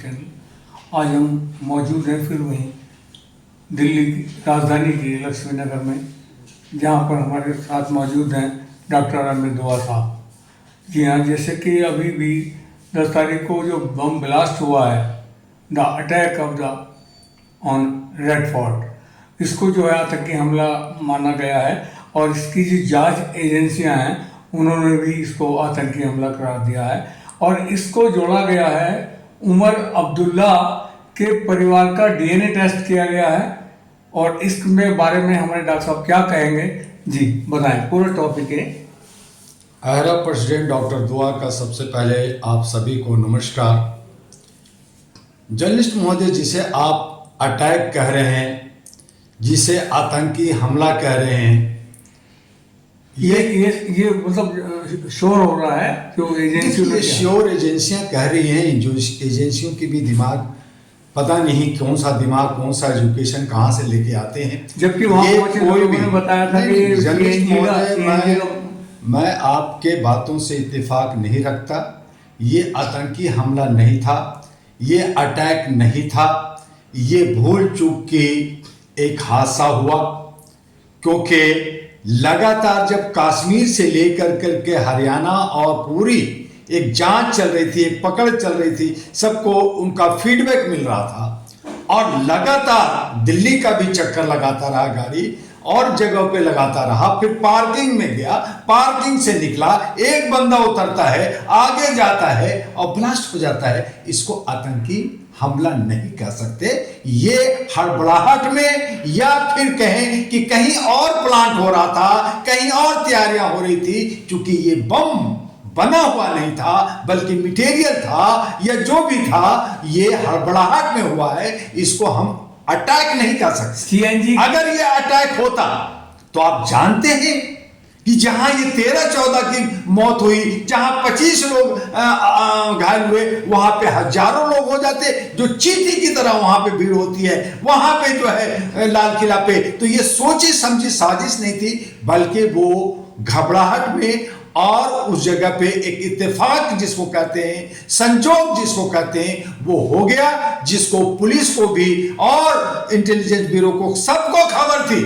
Channel. आज हम मौजूद हैं फिर वहीं दिल्ली की राजधानी की लक्ष्मी नगर में, जहाँ पर हमारे साथ मौजूद हैं डॉक्टर अमित दुआ साहब। जी हाँ, जैसे कि अभी भी 10 तारीख को जो बम ब्लास्ट हुआ है, the attack of the on red fort, इसको जो है आतंकी हमला माना गया है और इसकी जो जांच एजेंसियां हैं उन्होंने भी इसको आतंकी हमला करार दिया है। और इसको जोड़ा गया है उमर अब्दुल्ला के परिवार का डीएनए टेस्ट किया गया है। और इसमें बारे में हमारे डॉक्टर साहब क्या कहेंगे, जी बताएं, पूरा टॉपिक है। आयरा प्रेसिडेंट डॉक्टर दुआ का सबसे पहले आप सभी को नमस्कार। जर्नलिस्ट महोदय, जिसे आप अटैक कह रहे हैं, जिसे आतंकी हमला कह रहे हैं, ये मतलब शोर हो रहा है जो श्योर एजेंसियां कह रही हैं। जो एजेंसियों की भी दिमाग पता नहीं कौन सा दिमाग, कौन सा एजुकेशन कहाँ से लेके आते हैं। जबकि कोई भी बताया था कि मैं आपके बातों से इत्तेफाक नहीं रखता। ये आतंकी हमला नहीं था, ये अटैक नहीं था, ये भूल चूक की एक हादसा हुआ। क्योंकि लगातार जब कश्मीर से लेकर करके हरियाणा और पूरी एक जांच चल रही थी, एक पकड़ चल रही थी, सबको उनका फीडबैक मिल रहा था और लगातार दिल्ली का भी चक्कर लगाता रहा गाड़ी और जगह पे लगाता रहा। फिर पार्किंग में गया, पार्किंग से निकला, एक बंदा उतरता है, आगे जाता है और ब्लास्ट हो जाता है। इसको आतंकी हमला नहीं कह सकते। ये हड़बड़ाहट में या फिर कहें कि कहीं और प्लांट हो रहा था, कहीं और तैयारियां हो रही थी। क्योंकि ये बम बना हुआ नहीं था बल्कि मटेरियल था या जो भी था, ये हड़बड़ाहट में हुआ है। इसको हम अटैक नहीं कर सकते। सीएनजी अगर ये अटैक होता तो आप जानते हैं कि जहां ये 13-14 की मौत हुई, जहां 25 लोग घायल हुए, वहां पे हजारों लोग हो जाते। जो चींटी की तरह वहां पे भीड़ होती है, वहां पे जो है लाल किला पे। तो ये सोची समझी साजिश नहीं थी, बल्कि वो घबराहट में और उस जगह पे एक इत्तेफाक जिसको कहते हैं, संजोग जिसको कहते हैं, वो हो गया। जिसको पुलिस को भी और इंटेलिजेंस ब्यूरो को सबको खबर थी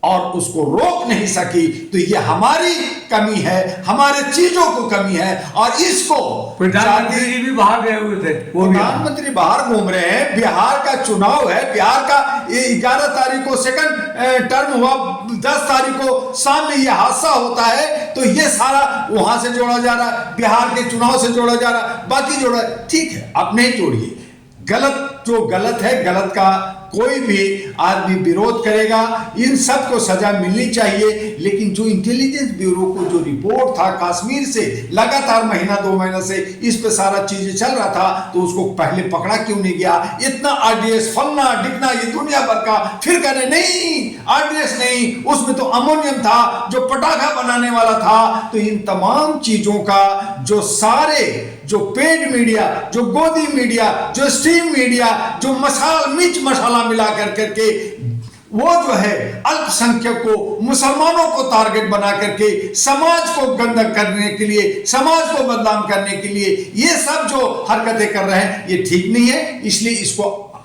और उसको रोक नहीं सकी। तो ये हमारी कमी है, हमारे चीजों को कमी है। और इसको प्रधानमंत्री जी भी बाहर गए हुए थे, वो प्रधानमंत्री बाहर घूम रहे हैं। बिहार का चुनाव है, बिहार का 11 तारीख को सेकंड टर्म हुआ, 10 तारीख को शाम में ये हादसा होता है। तो ये सारा वहां से जोड़ा जा रहा है, बिहार के चुनाव से जोड़ा जा रहा है, बाकी जोड़ा, ठीक है, आप नहीं जोड़िए। गलत जो गलत है, गलत का कोई भी आदमी विरोध करेगा, इन सब को सजा मिलनी चाहिए। लेकिन जो इंटेलिजेंस ब्यूरो को जो रिपोर्ट था कश्मीर से, लगातार महीना 2 महीना से इस पे सारा चीजें चल रहा था, तो उसको पहले पकड़ा क्यों नहीं गया? इतना आरडीएस फलना डिकना ये दुनिया भर का, फिर कहने नहीं आरडीएस नहीं, उसमें तो अमोनियम था जो पटाखा बनाने वाला था। तो इन तमाम चीजों का जो सारे जो पेड मीडिया, जो गोदी मीडिया, जो स्ट्रीम मीडिया, जो मिर्च मसाला मिला करके वो जो है अल्पसंख्यकों मुसलमानों को टारगेट बना करके समाज को गंदा करने के लिए, समाज को बदनाम करने के लिए ये सब जो हरकतें कर रहे हैं, ये ठीक नहीं है। इसलिए इसको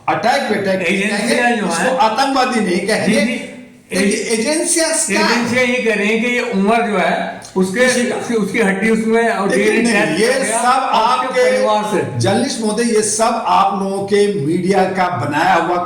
अटैक इसको आतंकवादी नहीं कहेंगे। एजेंसियां ये कह रही हैं कि ये उमर जो है उसकी हड्डी उसमें और ये सब आपके परिवार से। जर्नलिस्ट महोदय, ये सब आप लोगों के मीडिया का बनाया हुआ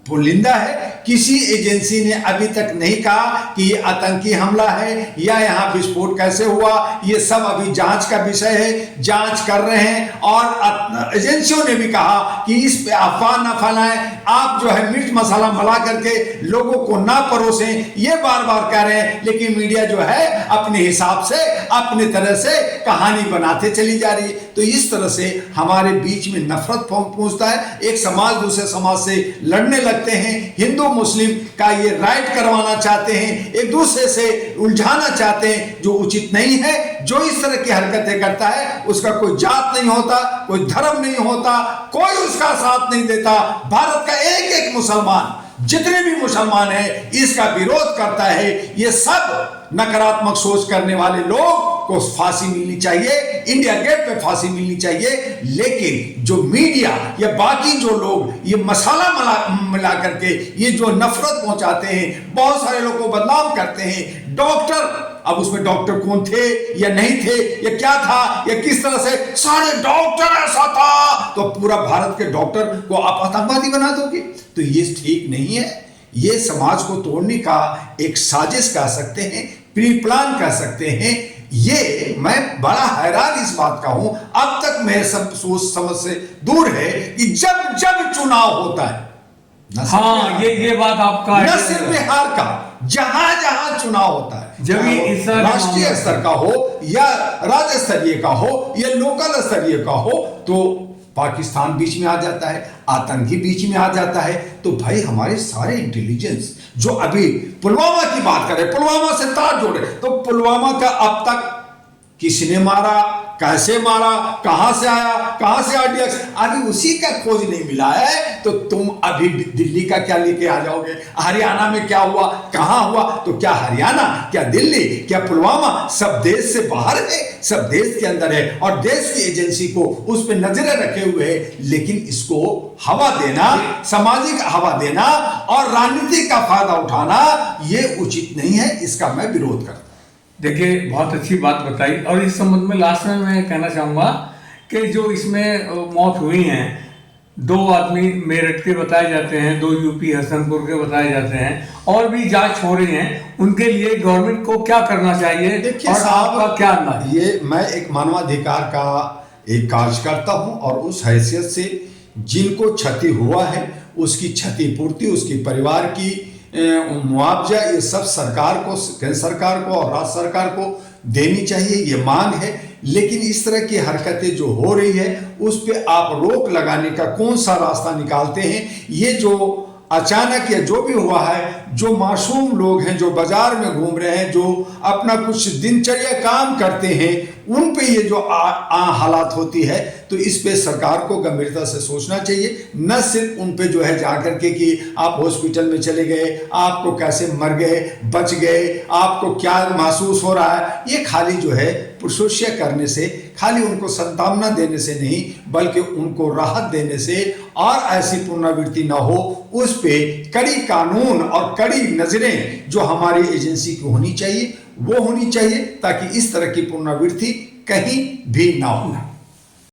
पुलिंदा है। किसी एजेंसी ने अभी तक नहीं कहा कि ये आतंकी हमला है या यहाँ विस्फोट कैसे हुआ। ये सब अभी जांच का विषय है, जांच कर रहे हैं। और एजेंसियों ने भी कहा कि इस पे अफवाह न फैलाएं, आप जो है मिर्च मसाला मिला करके लोगों को ना परोसें, ये बार बार कह रहे हैं। लेकिन मीडिया जो है अपने हिसाब से, अपने तरह से कहानी बनाते चली जा रही है। तो इस तरह से हमारे बीच में नफरत पहुंचता है। एक समाज दूसरे समाज से लड़ने लगते हैं। हिंदू मुस्लिम का ये राइट करवाना चाहते हैं, एक दूसरे से उलझाना चाहते हैं, जो उचित नहीं है। जो इस तरह की हरकतें करता है उसका कोई जात नहीं होता, कोई धर्म नहीं होता, कोई उसका साथ नहीं देता। भारत का एक एक मुसलमान जितने भी मुसलमान हैं इसका विरोध करता है। ये सब नकारात्मक सोच करने वाले लोग को फांसी मिलनी चाहिए, इंडिया गेट पे फांसी मिलनी चाहिए। लेकिन जो मीडिया या बाकी जो लोग ये मसाला मिला करके ये जो नफरत पहुंचाते हैं, बहुत सारे लोगों को बदनाम करते हैं। डॉक्टर, अब उसमें डॉक्टर कौन थे या नहीं थे या क्या था या किस तरह से सारे डॉक्टर ऐसा था, तो पूरा भारत के डॉक्टर को आप आतंकवादी बना दोगे, तो ये ठीक नहीं है। ये समाज को तोड़ने का एक साजिश कह सकते हैं, प्री प्लान कह सकते हैं। ये मैं बड़ा हैरान इस बात का हूं, अब तक मेरे सब सोच समझ से दूर है कि जब जब चुनाव होता है, हाँ ये बात आपका न सिर्फ बिहार का, जहां जहां चुनाव होता है, जब राष्ट्रीय स्तर का हो या राज्य स्तरीय का हो या लोकल स्तरीय का हो, तो पाकिस्तान बीच में आ जाता है, आतंकी बीच में आ जाता है। तो भाई हमारे सारे इंटेलिजेंस जो अभी पुलवामा की बात करें, पुलवामा से तार जोड़े, तो पुलवामा का अब तक किसने मारा, कैसे मारा, कहां से आया, कहां से आरडीएक्स, अभी उसी का खोज नहीं मिला है। तो तुम अभी दिल्ली का क्या लेके आ जाओगे? हरियाणा में क्या हुआ, कहां हुआ? तो क्या हरियाणा, क्या दिल्ली, क्या पुलवामा सब देश से बाहर है? सब देश के अंदर है और देश की एजेंसी को उस पर नजरें रखे हुए है। लेकिन इसको हवा देना, सामाजिक हवा देना और राजनीति का फायदा उठाना, ये उचित नहीं है। इसका मैं विरोध करता हूं। देखिए, बहुत अच्छी बात बताई। और इस संबंध में लास्ट में मैं कहना चाहूँगा कि जो इसमें मौत हुई हैं, 2 आदमी मेरठ के बताए जाते हैं, 2 यूपी हसनपुर के बताए जाते हैं, और भी जांच हो रही हैं। उनके लिए गवर्नमेंट को क्या करना चाहिए? देखिए और आपका क्या अंदाज? ये मैं एक मानवाधिकार का एक कार्यकर्ता हूं और उस हैसियत से जिनको क्षति हुआ है उसकी क्षतिपूर्ति, उसकी परिवार की मुआवजा, ये सब सरकार को, केंद्र सरकार को और राज्य सरकार को देनी चाहिए, ये मांग है। लेकिन इस तरह की हरकतें जो हो रही है उस पे आप रोक लगाने का कौन सा रास्ता निकालते हैं? ये जो अचानक या जो भी हुआ है, जो मासूम लोग हैं जो बाजार में घूम रहे हैं, जो अपना कुछ दिनचर्या काम करते हैं, उन पे ये जो हालात होती है, तो इस पे सरकार को गंभीरता से सोचना चाहिए। न सिर्फ उन पे जो है जाकर के कि आप हॉस्पिटल में चले गए, आपको कैसे मर गए, बच गए, आपको क्या महसूस हो रहा है, ये खाली जो है पुरसोशिया करने से, खाली उनको सांत्वना देने से नहीं, बल्कि उनको राहत देने से और ऐसी पुनरावृत्ति न हो, उस पे कड़ी कानून और कड़ी नजरें जो हमारी एजेंसी की होनी चाहिए वो होनी चाहिए, ताकि इस तरह की पुनरावृत्ति कहीं भी ना हो।